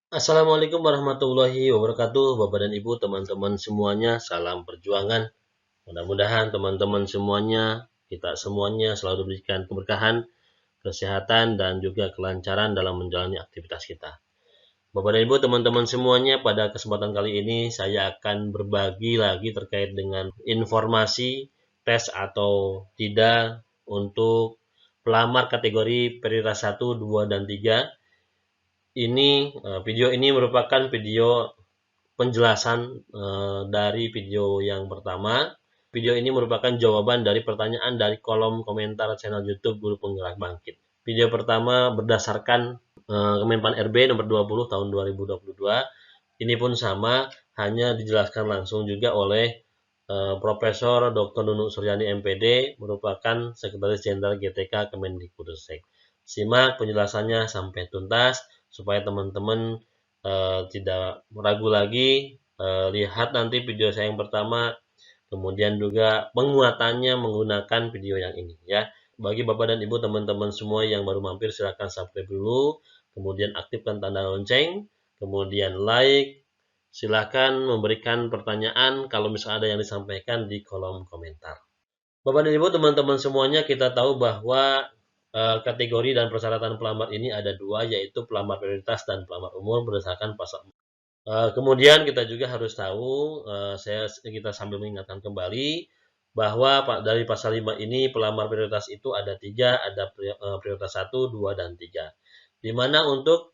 Assalamualaikum warahmatullahi wabarakatuh, Bapak dan Ibu, teman-teman semuanya, salam perjuangan. Mudah-mudahan teman-teman semuanya, kita semuanya selalu diberikan keberkahan, kesehatan, dan juga kelancaran dalam menjalani aktivitas kita. Bapak dan Ibu, teman-teman semuanya, pada kesempatan kali ini saya akan berbagi lagi terkait dengan informasi tes atau tidak untuk pelamar kategori prioritas 1, 2, dan 3. Video ini merupakan video penjelasan dari video yang pertama. Video ini merupakan jawaban dari pertanyaan dari kolom komentar channel YouTube Guru Penggerak Bangkit. Video pertama berdasarkan Kemenpan RB nomor 20 tahun 2022. Ini pun sama, hanya dijelaskan langsung juga oleh Profesor Dr. Nunuk Suryani MPD, merupakan Sekretaris Jenderal GTK Kemendikbudristek. Simak penjelasannya sampai tuntas supaya teman-teman tidak ragu lagi. Lihat nanti video saya yang pertama, kemudian juga penguatannya menggunakan video yang ini ya. Bagi Bapak dan Ibu, teman-teman semua yang baru mampir, silahkan subscribe dulu, kemudian aktifkan tanda lonceng, kemudian like, silahkan memberikan pertanyaan kalau misalnya ada yang disampaikan di kolom komentar. Bapak dan Ibu, teman-teman semuanya, kita tahu bahwa kategori dan persyaratan pelamar ini ada dua, yaitu pelamar prioritas dan pelamar umum berdasarkan pasal. Kemudian kita juga harus tahu, kita sambil mengingatkan kembali bahwa dari pasal 5 ini pelamar prioritas itu ada tiga, ada prioritas 1, 2, dan 3. Di mana untuk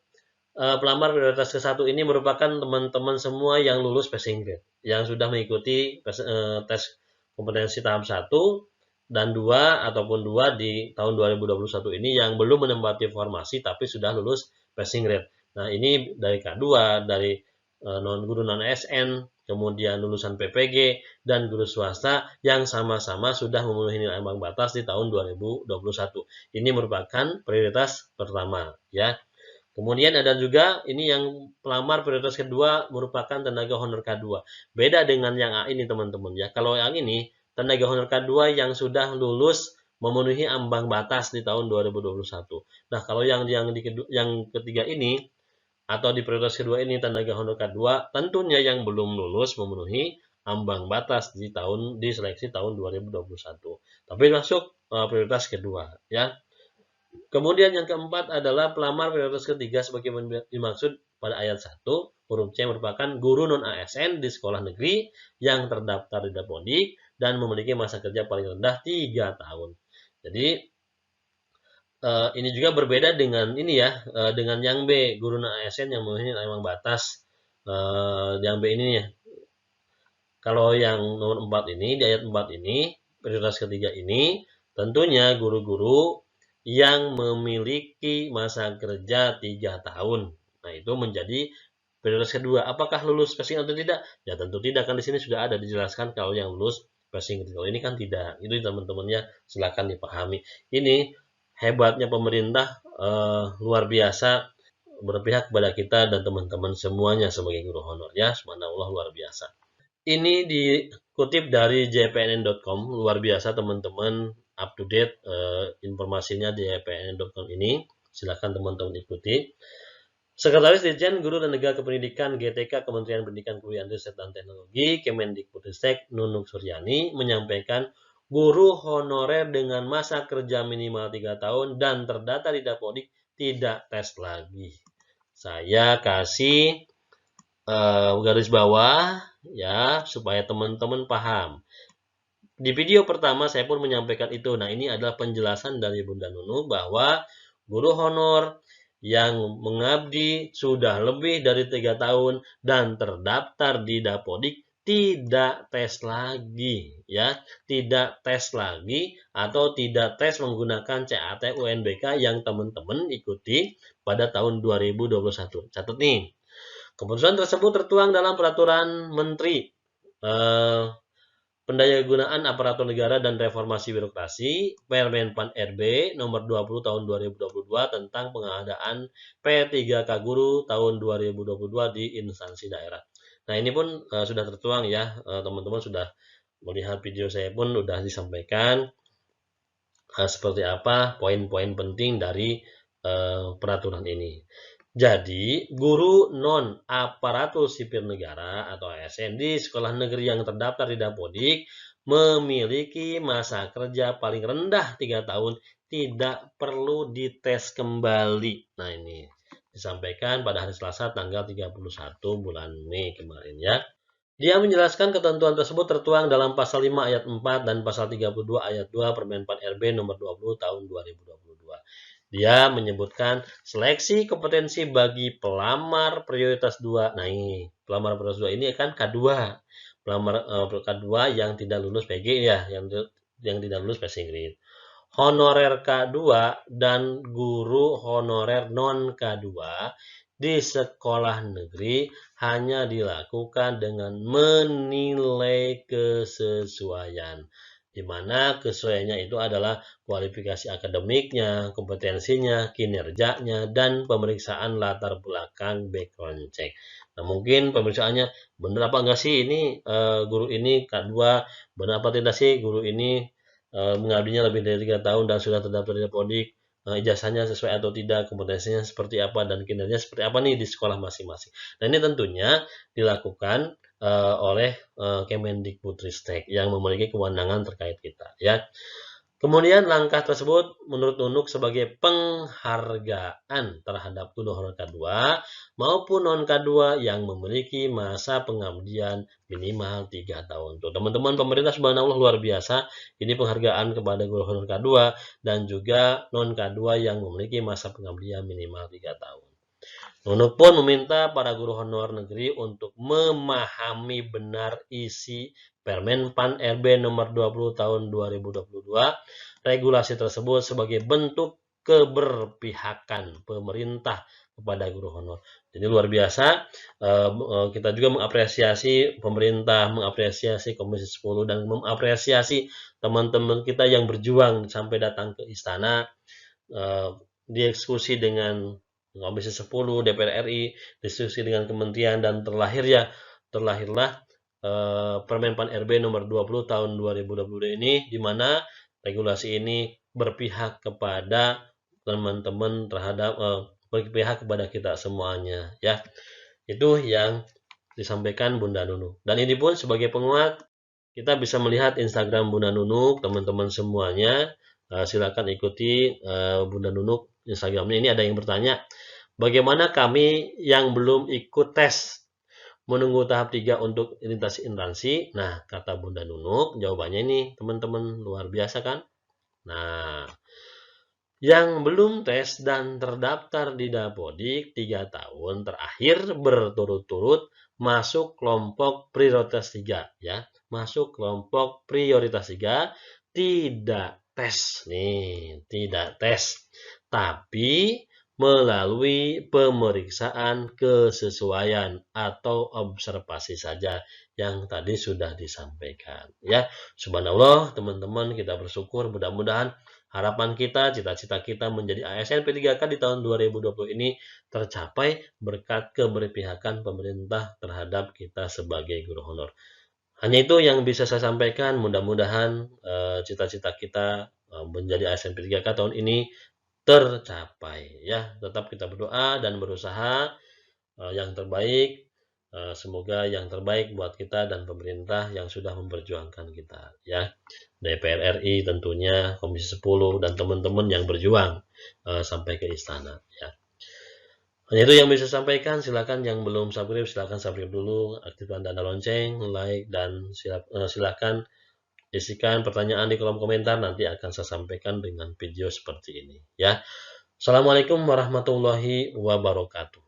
pelamar prioritas ke-1 ini merupakan teman-teman semua yang lulus passing grade, yang sudah mengikuti tes kompetensi tahap 1 dan 2 ataupun 2 di tahun 2021 ini yang belum menempati formasi tapi sudah lulus passing grade. Nah, ini dari K2, dari guru non ASN, kemudian lulusan PPG, dan guru swasta yang sama-sama sudah memenuhi nilai ambang batas di tahun 2021. Ini merupakan prioritas pertama ya. Kemudian ada juga ini yang pelamar prioritas kedua merupakan tenaga honor K2. Beda dengan yang A ini teman-teman ya. Kalau yang ini tenaga honor K2 yang sudah lulus memenuhi ambang batas di tahun 2021. Nah, kalau yang ketiga ini atau di prioritas kedua ini tenaga honor K2 tentunya yang belum lulus memenuhi ambang batas di seleksi tahun 2021. Tapi masuk prioritas kedua ya. Kemudian yang keempat adalah pelamar prioritas ketiga sebagaimana dimaksud pada ayat 1, huruf C merupakan guru non-ASN di sekolah negeri yang terdaftar di Dapodik dan memiliki masa kerja paling rendah 3 tahun. Jadi ini juga berbeda dengan ini ya, dengan yang B, guru non-ASN yang memenuhi ambang batas yang B ini ya. Kalau yang nomor 4 ini, di ayat 4 ini, prioritas ketiga ini, tentunya guru-guru yang memiliki masa kerja 3 tahun. Nah, itu menjadi prioritas kedua. Apakah lulus passing atau tidak? Ya tentu tidak, kan di sini sudah ada dijelaskan kalau yang lulus passing. Kalau ini kan tidak. Itu teman-temannya silakan dipahami. Ini hebatnya pemerintah luar biasa berpihak kepada kita dan teman-teman semuanya sebagai guru honor ya. Subhanallah, luar biasa. Ini dikutip dari jpnn.com, luar biasa teman-teman, up to date informasinya di jpnn.com ini. Silakan teman-teman ikuti. Sekretaris Dirjen Guru dan Tenaga Kependidikan GTK Kementerian Pendidikan Kebudayaan Riset dan Teknologi Kemendikbudristek Nunuk Suryani menyampaikan guru honorer dengan masa kerja minimal 3 tahun dan terdata di Dapodik tidak tes lagi. Saya kasih garis bawah ya supaya teman-teman paham. Di video pertama saya pun menyampaikan itu. Nah, ini adalah penjelasan dari Bunda Nunu bahwa guru honor yang mengabdi sudah lebih dari 3 tahun dan terdaftar di Dapodik tidak tes lagi ya, tidak tes lagi atau tidak tes menggunakan CAT UNBK yang teman-teman ikuti pada tahun 2021. Catat nih. Keputusan tersebut tertuang dalam Peraturan Menteri Pendayagunaan Aparatur Negara dan Reformasi Birokrasi Permenpan RB nomor 20 tahun 2022 tentang pengadaan P3K Guru tahun 2022 di instansi daerah. Nah, ini pun sudah tertuang ya, teman-teman sudah melihat video saya pun sudah disampaikan seperti apa poin-poin penting dari peraturan ini. Jadi, guru non-aparatur sipil negara atau ASN di sekolah negeri yang terdaftar di Dapodik memiliki masa kerja paling rendah 3 tahun, tidak perlu dites kembali. Nah, ini disampaikan pada hari Selasa tanggal 31 bulan Mei kemarin ya. Dia menjelaskan ketentuan tersebut tertuang dalam pasal 5 ayat 4 dan pasal 32 ayat 2 Permen 4 RB nomor 20 tahun 2022. Dia menyebutkan seleksi kompetensi bagi pelamar prioritas 2. Nah, ini pelamar prioritas 2 ini kan K2. Pelamar K2 yang tidak lulus PG ya, yang tidak lulus passing grade. Honorer K2 dan guru honorer non K2 di sekolah negeri hanya dilakukan dengan menilai kesesuaian, di mana kesesuaiannya itu adalah kualifikasi akademiknya, kompetensinya, kinerjanya, dan pemeriksaan latar belakang background check. Nah, mungkin pemeriksaannya benar apa enggak sih ini guru ini K2, benar apa tidak sih guru ini mengabdinya lebih dari 3 tahun dan sudah terdaftar di Dapodik, ijazahnya sesuai atau tidak, kompetensinya seperti apa, dan kinerjanya seperti apa nih di sekolah masing-masing. Nah, ini tentunya dilakukan oleh Kemendikbudristek yang memiliki kewenangan terkait kita ya. Kemudian langkah tersebut menurut Nunuk sebagai penghargaan terhadap guru honor K2 maupun non K2 yang memiliki masa pengabdian minimal 3 tahun. Tuh, teman-teman, pemerintah subhanallah luar biasa. Ini penghargaan kepada guru honor K2 dan juga non K2 yang memiliki masa pengabdian minimal 3 tahun. Nunuk pun meminta para guru honor negeri untuk memahami benar isi Permen PAN RB nomor 20 tahun 2022. Regulasi tersebut sebagai bentuk keberpihakan pemerintah kepada guru honor. Jadi luar biasa, kita juga mengapresiasi pemerintah, mengapresiasi Komisi 10, dan mengapresiasi teman-teman kita yang berjuang sampai datang ke istana, diskusi dengan Komisi 10 DPR RI, diskusi dengan kementerian, dan terlahirlah Permen PAN RB nomor 20 tahun 2022 ini, di mana regulasi ini berpihak kepada teman-teman berpihak kepada kita semuanya ya. Itu yang disampaikan Bunda Nunuk. Dan ini pun sebagai penguat, kita bisa melihat Instagram Bunda Nunuk, teman-teman semuanya. Silakan ikuti Bunda Nunuk Instagramnya. Ini ada yang bertanya, bagaimana kami yang belum ikut tes menunggu tahap 3 untuk lintasi instansi? Nah, kata Bunda Nunuk, jawabannya ini teman-teman luar biasa kan? Nah, yang belum tes dan terdaftar di Dapodik 3 tahun terakhir berturut-turut masuk kelompok prioritas 3 ya. Masuk kelompok prioritas 3, tidak tes nih, tidak tes. Tapi melalui pemeriksaan kesesuaian atau observasi saja yang tadi sudah disampaikan ya. Subhanallah, teman-teman, kita bersyukur, mudah-mudahan harapan kita, cita-cita kita menjadi ASN P3K di tahun 2020 ini tercapai berkat keberpihakan pemerintah terhadap kita sebagai guru honor. Hanya itu yang bisa saya sampaikan. Mudah-mudahan cita-cita kita menjadi ASN P3K tahun ini tercapai ya. Tetap kita berdoa dan berusaha yang terbaik. Semoga yang terbaik buat kita dan pemerintah yang sudah memperjuangkan kita ya. DPR RI tentunya, Komisi 10, dan teman-teman yang berjuang sampai ke istana ya. Hanya itu yang bisa sampaikan. Silakan yang belum subscribe, silakan subscribe dulu, aktifkan tanda lonceng, like, dan silakan isikan pertanyaan di kolom komentar, nanti akan saya sampaikan dengan video seperti ini ya. Assalamualaikum warahmatullahi wabarakatuh.